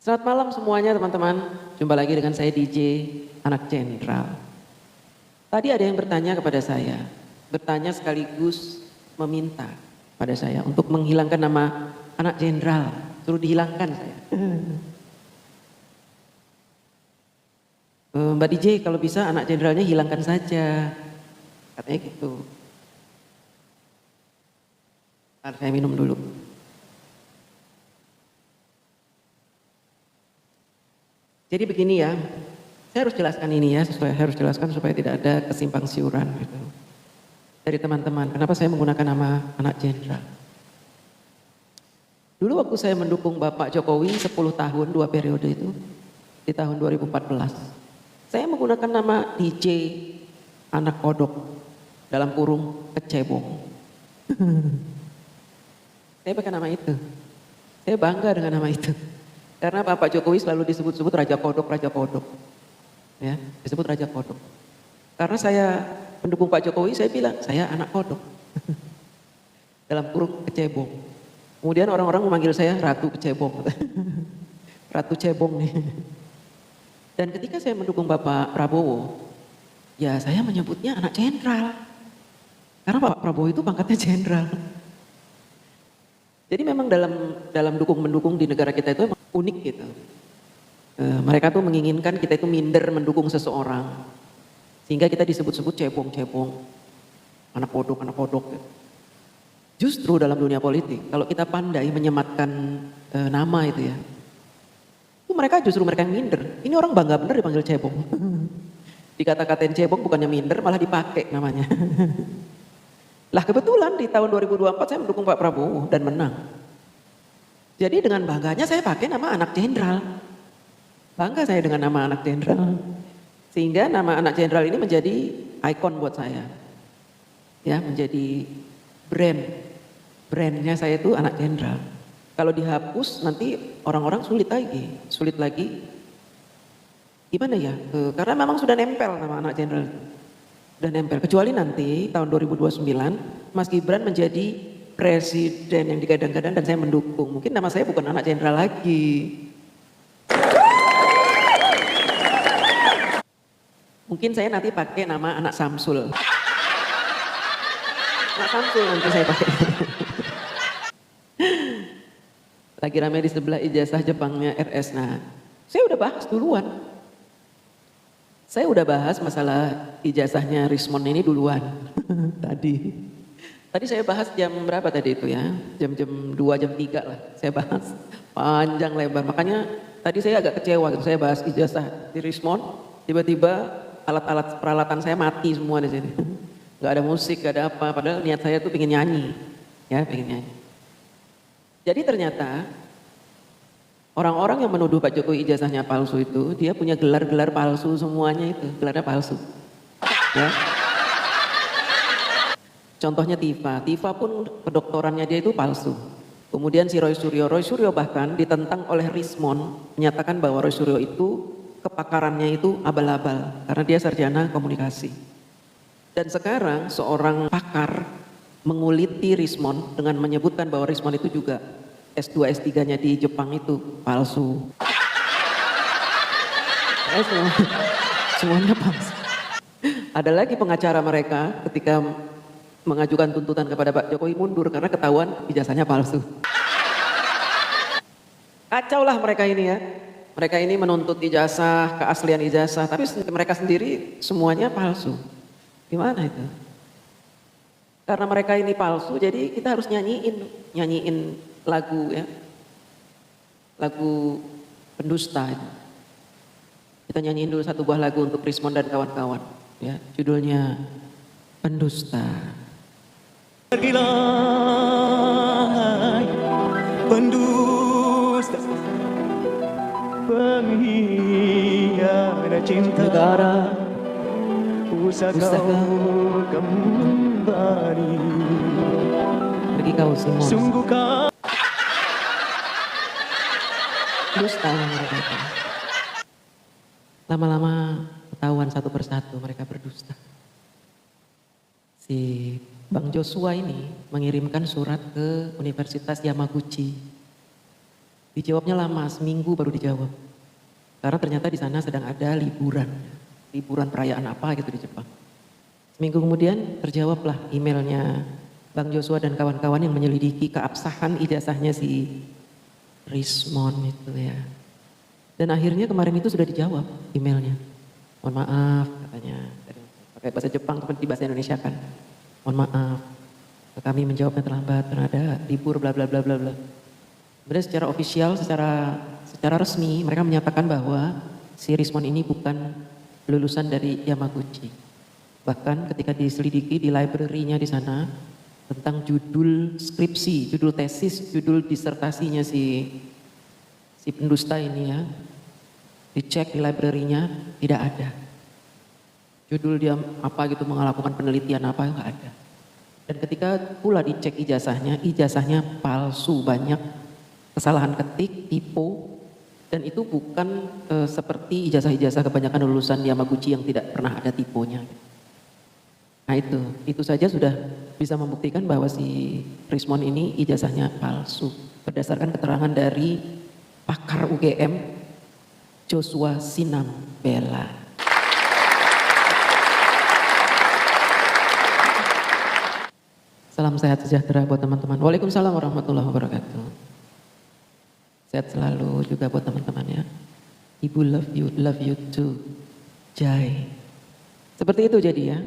Selamat malam semuanya teman-teman. Jumpa lagi dengan saya DJ Anak Jenderal. Tadi ada yang bertanya kepada saya, bertanya sekaligus meminta pada saya untuk menghilangkan nama Anak Jenderal, suruh dihilangkan saya. Mbak DJ kalau bisa Anak Jenderalnya hilangkan saja, katanya gitu. Saya minum dulu. Jadi begini ya, saya harus jelaskan ini ya, harus jelaskan supaya tidak ada kesimpang siuran gitu. Dari teman-teman, kenapa saya menggunakan nama Anak Jenderal. Dulu waktu saya mendukung Bapak Jokowi 10 tahun, 2 periode itu, di tahun 2014. Saya menggunakan nama DJ Anak Kodok, dalam kurung kecebong. Saya pakai nama itu, saya bangga dengan nama itu. Karena Bapak Jokowi selalu disebut-sebut Raja Kodok, Raja Kodok. Ya, disebut Raja Kodok. Karena saya mendukung Pak Jokowi, saya bilang, saya anak kodok. Dalam kurung kecebong. Kemudian orang-orang memanggil saya Ratu Kecebong. Ratu Cebong nih. Dan ketika saya mendukung Bapak Prabowo, ya saya menyebutnya anak jenderal. Karena Pak Prabowo itu pangkatnya jenderal. Jadi memang dalam dukung-mendukung di negara kita itu emang unik gitu. Mereka tuh menginginkan kita itu minder mendukung seseorang. Sehingga kita disebut-sebut cebong-cebong. Anak kodok, anak kodok. Gitu. Justru dalam dunia politik, kalau kita pandai menyematkan nama itu ya. Itu mereka yang minder. Ini orang bangga bener dipanggil cebong. Dikata-katain cebong bukannya minder, malah dipakai namanya. Lah kebetulan di tahun 2024 saya mendukung Pak Prabowo dan menang. Jadi dengan bangganya saya pakai nama Anak Jenderal. Bangga saya dengan nama Anak Jenderal. Sehingga nama Anak Jenderal ini menjadi ikon buat saya. Ya, menjadi brandnya saya itu Anak Jenderal. Kalau dihapus nanti orang-orang sulit lagi. Gimana ya? Karena memang sudah nempel nama Anak Jenderal itu. Sudah nempel. Kecuali nanti tahun 2029 Mas Gibran menjadi presiden yang digadang-gadang dan saya mendukung. Mungkin nama saya bukan Anak Jenderal lagi. Mungkin saya nanti pakai nama Anak Samsul. Anak Samsul nanti saya pakai. Lagi ramai di sebelah ijazah Jepangnya RS. Nah, saya udah bahas duluan. Saya udah bahas masalah ijazahnya Rismon ini duluan. Tadi saya bahas jam berapa tadi itu ya? Jam 2, jam 3 lah. Saya bahas panjang lebar. Makanya tadi saya agak kecewa gitu. Saya bahas ijazah di Rismon. Tiba-tiba alat-alat peralatan saya mati semua di sini. Gak ada musik, gak ada apa. Padahal niat saya tuh pengen nyanyi. Ya, pengen nyanyi. Jadi ternyata orang-orang yang menuduh Pak Jokowi ijazahnya palsu itu, dia punya gelar-gelar palsu semuanya itu. Gelarnya palsu. Ya. Contohnya Tifa pun kedoktorannya dia itu palsu. Kemudian si Roy Suryo bahkan ditentang oleh Rismon, menyatakan bahwa Roy Suryo itu kepakarannya itu abal-abal karena dia sarjana komunikasi. Dan sekarang seorang pakar menguliti Rismon dengan menyebutkan bahwa Rismon itu juga S2 S3-nya di Jepang itu palsu. Semuanya palsu. Ada lagi pengacara mereka ketika mengajukan tuntutan kepada Pak Jokowi mundur karena ketahuan ijazahnya palsu. Kacau lah mereka ini ya. Mereka ini menuntut ijazah, keaslian ijazah, tapi mereka sendiri semuanya palsu. Gimana itu? Karena mereka ini palsu, jadi kita harus nyanyiin lagu ya. Lagu pendusta itu. Kita nyanyiin dulu satu buah lagu untuk Rismon dan kawan-kawan ya. Judulnya Pendusta. Pergilah pendusta, pengkhianat cinta negara, usah kau kembali. pergi kau Simon. Sungguh kau Dusta mereka itu. Lama-lama ketahuan satu persatu mereka berdusta. Si Bang Joshua ini mengirimkan surat ke Universitas Yamaguchi. Dijawabnya lama, seminggu baru dijawab. Karena ternyata di sana sedang ada liburan perayaan apa gitu di Jepang. Seminggu kemudian terjawablah emailnya Bang Joshua dan kawan-kawan yang menyelidiki keabsahan ijazahnya si Rismond itu ya. Dan akhirnya kemarin itu sudah dijawab emailnya. Mohon maaf katanya, pakai bahasa Jepang tapi di bahasa Indonesia kan. Mohon maaf, kami menjawabnya terlambat karena ada libur bla bla bla bla bla. Kemudian secara ofisial, secara resmi mereka menyatakan bahwa si Rismond ini bukan lulusan dari Yamaguchi. Bahkan ketika diselidiki di library-nya di sana tentang judul skripsi, judul tesis, judul disertasinya si pendusta ini ya, dicek di library-nya tidak ada. Judul dia apa gitu melakukan penelitian apa enggak ada. Dan ketika pula dicek ijazahnya palsu, banyak kesalahan ketik, typo, dan itu bukan seperti ijazah-ijazah kebanyakan lulusan Yamaguchi yang tidak pernah ada tiponya. Nah itu saja sudah bisa membuktikan bahwa si Rismond ini ijazahnya palsu. Berdasarkan keterangan dari pakar UGM Joshua Sinambela. Salam sehat sejahtera buat teman-teman. Waalaikumsalam warahmatullahi wabarakatuh. Sehat selalu juga buat teman-teman ya. Ibu love you too. Jai. Seperti itu jadi ya.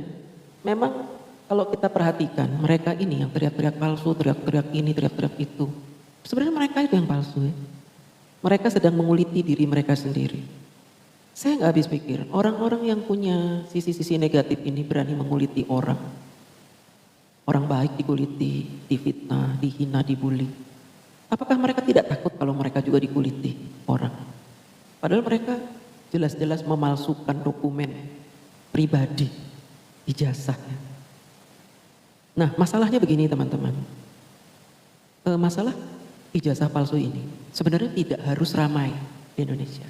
Memang kalau kita perhatikan mereka ini yang teriak-teriak palsu, teriak-teriak ini, teriak-teriak itu. Sebenarnya mereka itu yang palsu ya. Mereka sedang menguliti diri mereka sendiri. Saya nggak habis pikir, orang-orang yang punya sisi-sisi negatif ini berani menguliti orang. Orang baik dikuliti, difitnah, dihina, dibully. Apakah mereka tidak takut kalau mereka juga dikuliti orang? Padahal mereka jelas-jelas memalsukan dokumen pribadi, ijazahnya. Nah masalahnya begini teman-teman. Masalah ijazah palsu ini sebenarnya tidak harus ramai di Indonesia.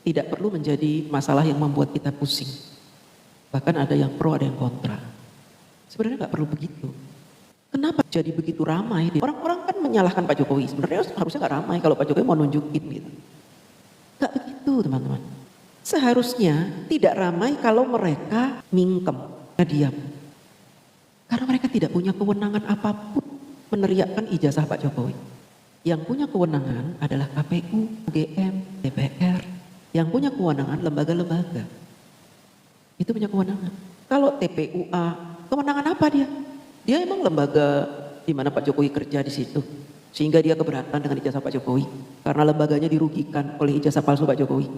Tidak perlu menjadi masalah yang membuat kita pusing. Bahkan ada yang pro, ada yang kontra. Sebenarnya nggak perlu begitu. Kenapa jadi begitu ramai? Orang-orang kan menyalahkan Pak Jokowi. Sebenarnya harusnya nggak ramai kalau Pak Jokowi mau nunjukin gitu. Nggak begitu teman-teman. Seharusnya tidak ramai kalau mereka mingkem, diam. Karena mereka tidak punya kewenangan apapun meneriakkan ijazah Pak Jokowi. Yang punya kewenangan adalah KPU, UGM, DPR. Yang punya kewenangan lembaga-lembaga. Itu punya kewenangan. Kalau TPUA, kewenangan apa dia? Dia emang lembaga di mana Pak Jokowi kerja di situ. Sehingga dia keberatan dengan ijazah Pak Jokowi. Karena lembaganya dirugikan oleh ijazah palsu Pak Jokowi.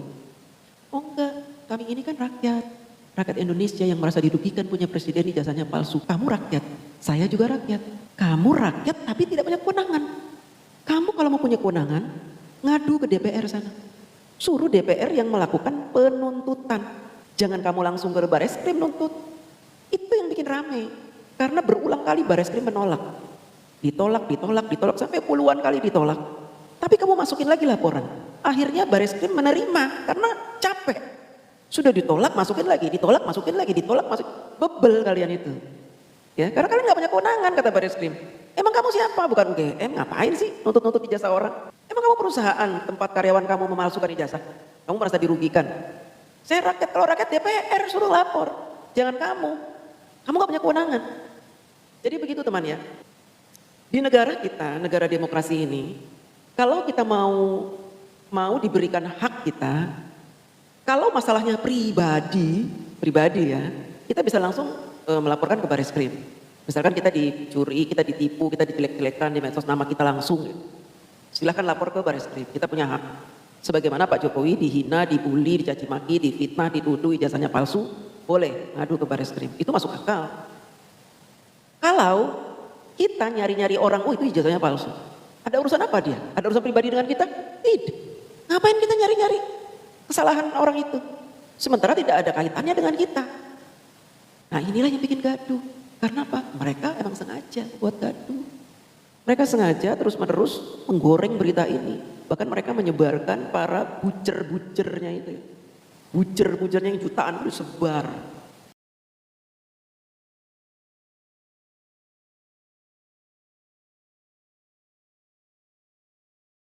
Oh enggak, kami ini kan rakyat. Rakyat Indonesia yang merasa dirugikan punya presiden ijazahnya palsu. Kamu rakyat, saya juga rakyat. Kamu rakyat tapi tidak punya kewenangan. Kamu kalau mau punya kewenangan, ngadu ke DPR sana. Suruh DPR yang melakukan penuntutan. Jangan kamu langsung ke Bareskrim nuntut. Itu yang bikin rame. Karena berulang kali Bareskrim menolak. Ditolak sampai puluhan kali ditolak. Tapi kamu masukin lagi laporan. Akhirnya Bareskrim menerima karena capek. Sudah ditolak masukin lagi, ditolak masukin lagi, ditolak masukin. Bebel kalian itu. Ya, karena kalian gak punya kewenangan kata Bareskrim. Emang kamu siapa? Bukan UGM, ngapain sih nuntut-nuntut ijazah orang? Emang kamu perusahaan tempat karyawan kamu memalsukan ijazah? Kamu merasa dirugikan? Saya rakyat, kalau rakyat DPR suruh lapor. Jangan kamu. Kamu gak punya kewenangan. Jadi begitu teman ya. Di negara kita, negara demokrasi ini, kalau kita mau diberikan hak kita, kalau masalahnya pribadi ya, kita bisa langsung melaporkan ke Bareskrim. Misalkan kita dicuri, kita ditipu, kita dijelek-jelekan di medsos nama kita langsung. Gitu. Silahkan lapor ke Bareskrim, kita punya hak. Sebagaimana Pak Jokowi dihina, dibully, dicaci maki, difitnah, dituduh ijazahnya palsu, boleh ngadu ke Bareskrim. Itu masuk akal. Kalau kita nyari-nyari orang, oh itu ijazahnya palsu. Ada urusan apa dia? Ada urusan pribadi dengan kita? Tidak. Ngapain kita nyari-nyari kesalahan orang itu? Sementara tidak ada kaitannya dengan kita. Nah inilah yang bikin gaduh. Karena apa? Mereka emang sengaja buat gaduh. Mereka sengaja terus-menerus menggoreng berita ini. Bahkan mereka menyebarkan para bucer-bucernya itu. Bucer-bucernya yang jutaan itu disebar.